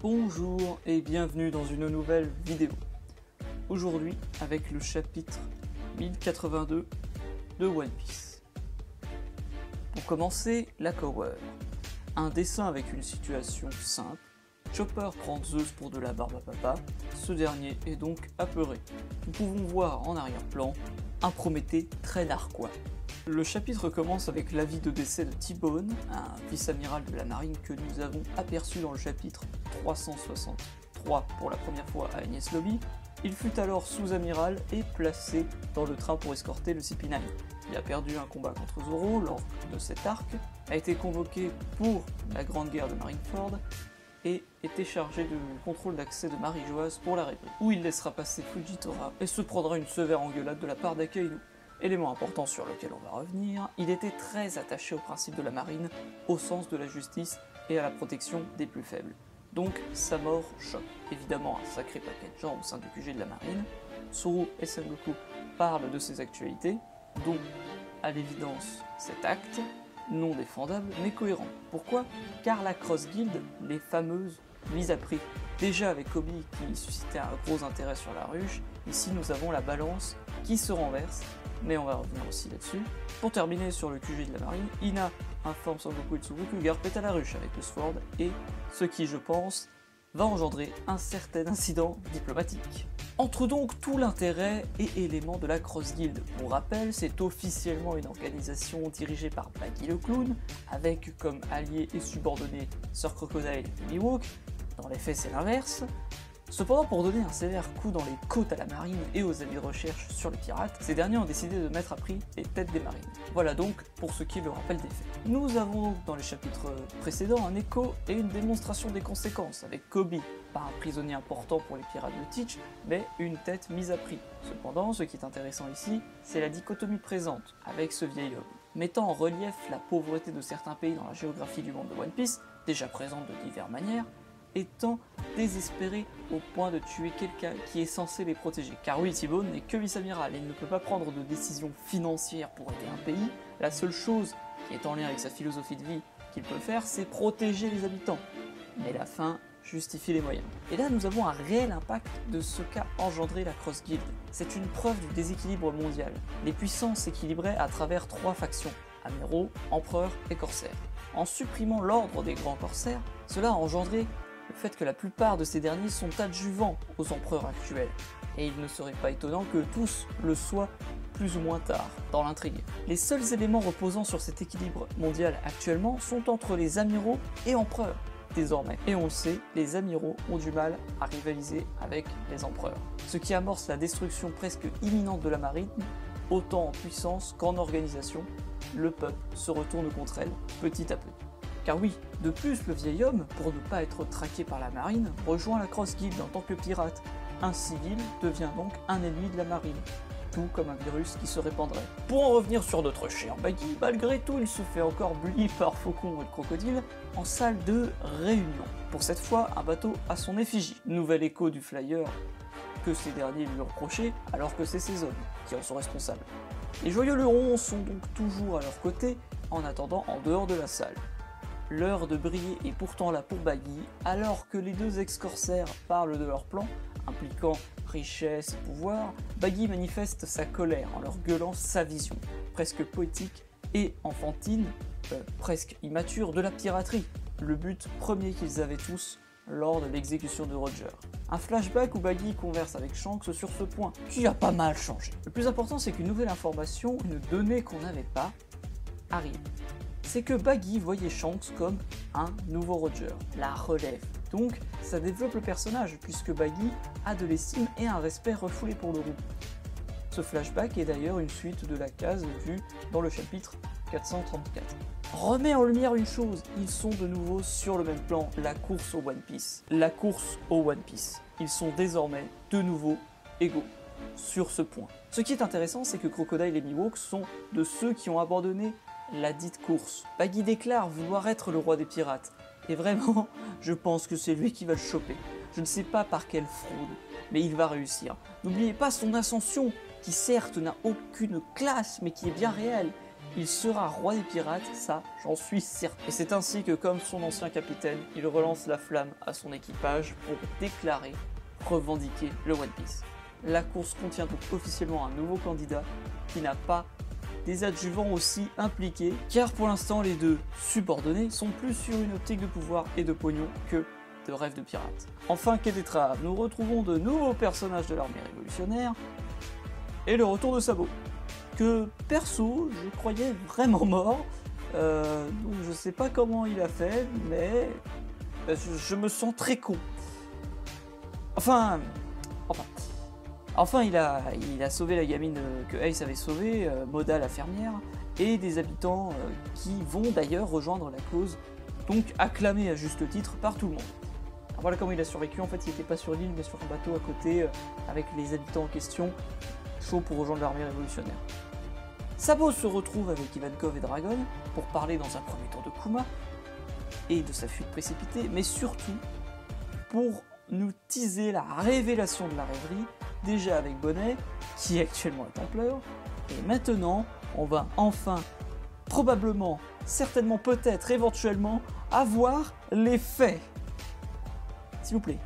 Bonjour et bienvenue dans une nouvelle vidéo. Aujourd'hui avec le chapitre 1082 de One Piece. Pour commencer, la cover. Un dessin avec une situation simple. Chopper prend Zeus pour de la barbe à papa, ce dernier est donc apeuré. Nous pouvons voir en arrière-plan un Prométhée très narquois. Le chapitre commence avec l'avis de décès de T-Bone, un vice-amiral de la marine que nous avons aperçu dans le chapitre 363 pour la première fois à Enies Lobby. Il fut alors sous-amiral et placé dans le train pour escorter le CP9. Il a perdu un combat contre Zoro lors de cet arc, a été convoqué pour la Grande Guerre de Marineford et était chargé du contrôle d'accès de Marijoise pour la République, où il laissera passer Fujitora et se prendra une sévère engueulade de la part d'Akainu. Élément important sur lequel on va revenir, il était très attaché au principe de la marine, au sens de la justice et à la protection des plus faibles. Donc sa mort choque évidemment un sacré paquet de gens au sein du QG de la marine. Tsuru et Sengoku parlent de ces actualités, dont à l'évidence cet acte, non défendable mais cohérent. Pourquoi? Car la Cross Guild, les fameuses mises à prix, déjà avec Kobe qui suscitait un gros intérêt sur la ruche, ici nous avons la balance qui se renverse, mais on va revenir aussi là-dessus. Pour terminer sur le QG de la marine, Ina informe Sangoku et Tsurugi que Garp est à la ruche avec le Sword, et ce qui, je pense, va engendrer un certain incident diplomatique. Entre donc tout l'intérêt et éléments de la Cross Guild. Pour rappel, c'est officiellement une organisation dirigée par Baggy le Clown, avec comme alliés et subordonnés Sir Crocodile et Mihawk. Dans les faits, c'est l'inverse. Cependant, pour donner un sévère coup dans les côtes à la marine et aux avis de recherche sur les pirates, ces derniers ont décidé de mettre à prix les têtes des marines. Voilà donc pour ce qui est le rappel des faits. Nous avons donc dans les chapitres précédents un écho et une démonstration des conséquences, avec Kobe, pas un prisonnier important pour les pirates de Teach, mais une tête mise à prix. Cependant, ce qui est intéressant ici, c'est la dichotomie présente avec ce vieil homme, mettant en relief la pauvreté de certains pays dans la géographie du monde de One Piece, déjà présente de diverses manières, étant désespéré au point de tuer quelqu'un qui est censé les protéger. Car oui, T-Bone n'est que vice-amiral et il ne peut pas prendre de décision financière pour aider un pays. La seule chose qui est en lien avec sa philosophie de vie qu'il peut faire, c'est protéger les habitants. Mais la fin justifie les moyens. Et là, nous avons un réel impact de ce qu'a engendré la Cross Guild. C'est une preuve du déséquilibre mondial. Les puissances s'équilibraient à travers trois factions, amiraux, empereurs et corsaires. En supprimant l'ordre des grands corsaires, cela a engendré le fait que la plupart de ces derniers sont adjuvants aux empereurs actuels, et il ne serait pas étonnant que tous le soient plus ou moins tard dans l'intrigue. Les seuls éléments reposant sur cet équilibre mondial actuellement sont entre les amiraux et empereurs, désormais. Et on le sait, les amiraux ont du mal à rivaliser avec les empereurs, ce qui amorce la destruction presque imminente de la marine, autant en puissance qu'en organisation. Le peuple se retourne contre elle petit à petit. Car oui, de plus, le vieil homme, pour ne pas être traqué par la marine, rejoint la Cross Guild en tant que pirate. Un civil devient donc un ennemi de la marine, tout comme un virus qui se répandrait. Pour en revenir sur notre cher Baggy, malgré tout, il se fait encore bully par Faucon et le Crocodile en salle de réunion. Pour cette fois, un bateau à son effigie. Nouvel écho du flyer que ces derniers lui ont reproché, alors que c'est ses hommes qui en sont responsables. Les joyeux lurons sont donc toujours à leur côté, en attendant en dehors de la salle. L'heure de briller est pourtant là pour Baggy, alors que les deux ex-corsaires parlent de leur plan, impliquant richesse et pouvoir. Baggy manifeste sa colère en leur gueulant sa vision, presque poétique et enfantine, presque immature, de la piraterie, le but premier qu'ils avaient tous lors de l'exécution de Roger. Un flashback où Baggy converse avec Shanks sur ce point, qui a pas mal changé. Le plus important, c'est qu'une nouvelle information, une donnée qu'on n'avait pas, arrive. C'est que Baggy voyait Shanks comme un nouveau Roger, la relève. Donc ça développe le personnage, puisque Baggy a de l'estime et un respect refoulé pour le groupe. Ce flashback est d'ailleurs une suite de la case vue dans le chapitre 434. Remet en lumière une chose, ils sont de nouveau sur le même plan, la course au One Piece. La course au One Piece. Ils sont désormais de nouveau égaux sur ce point. Ce qui est intéressant, c'est que Crocodile et Mihawk sont de ceux qui ont abandonné la dite course. Baggy déclare vouloir être le roi des pirates, et vraiment, je pense que c'est lui qui va le choper. Je ne sais pas par quelle fraude, mais il va réussir. N'oubliez pas son ascension, qui certes n'a aucune classe, mais qui est bien réelle, il sera roi des pirates, ça j'en suis certain. Et c'est ainsi que, comme son ancien capitaine, il relance la flamme à son équipage pour déclarer, revendiquer le One Piece. La course contient donc officiellement un nouveau candidat qui n'a pas des adjuvants aussi impliqués, car pour l'instant les deux subordonnés sont plus sur une optique de pouvoir et de pognon que de rêve de pirate. Enfin, quai des Traves, nous retrouvons de nouveaux personnages de l'armée révolutionnaire et le retour de Sabo, que perso je croyais vraiment mort, donc je sais pas comment il a fait, mais je me sens très con. Enfin, il a sauvé la gamine que Ace avait sauvée, Moda la fermière, et des habitants qui vont d'ailleurs rejoindre la cause, donc acclamé à juste titre par tout le monde. Alors voilà comment il a survécu, en fait il n'était pas sur l'île mais sur un bateau à côté, avec les habitants en question, chaud pour rejoindre l'armée révolutionnaire. Sabo se retrouve avec Ivankov et Dragon pour parler dans un premier temps de Kuma, et de sa fuite précipitée, mais surtout pour nous teaser la révélation de la rêverie, déjà avec Bonnet, qui actuellement est en pleurs, et maintenant, on va enfin, probablement, certainement, peut-être, éventuellement, avoir les faits. S'il vous plaît,